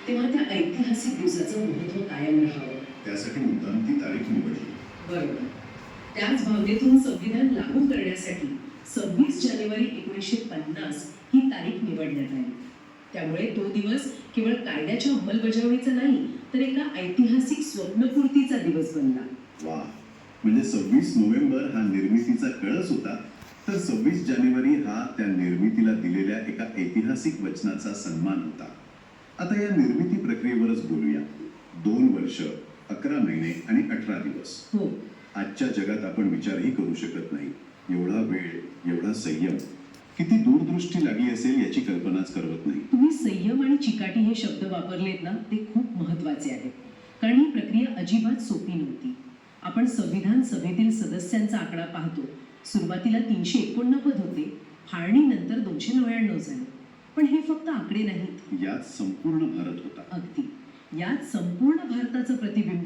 तेव्हा त्या ऐतिहासिक दिवसाचं महत्त्व कायम राहावं. त्यासाठी मुद्दाम ती तारीख निवडली. बरोबर. त्याच भावनेतून संविधान लागू करण्यासाठी 26 जानेवारी 1950 ही तारीख निवडण्यात आली. त्यामुळे तो दिवस केवळ कायद्याच्या अंमलबजावणीचा नाही, तर एका ऐतिहासिक स्वप्नपूर्तीचा दिवस बनला. वा, म्हणजे 26 नोव्हेंबर हा निर्मितीचा कळस होता, तर 26 जानेवारी हा त्या निर्मितीला दिलेल्या एका ऐतिहासिक वचनाचा सन्मान होता. आता या निर्मिती प्रक्रियेवरच बोलूया. 2 वर्ष, 11 महिने आणि 18 दिवस. हो. आजच्या जगात आपण विचारही करू शकत नाही. एवढा वेळ, एवढा संयम, किती दूरदृष्टी लागली असेल याची कल्पनाच करवत नाही. तुम्ही संयम आणि चिकाटी हे शब्द वापरलेत ना, ते खूप महत्त्वाचे आहेत. कारण ही प्रक्रिया अजिबात सोपी नव्हती. आपण संविधान सभेतील सदस्यांचा आकडा पाहतो. सुरुवातीला 389 होते, फाळणीनंतर 299 झाले. पण हे फक्त आकडे नाहीत. यात संपूर्ण भारत होता. अगदी. यात संपूर्ण भारताचं प्रतिबिंब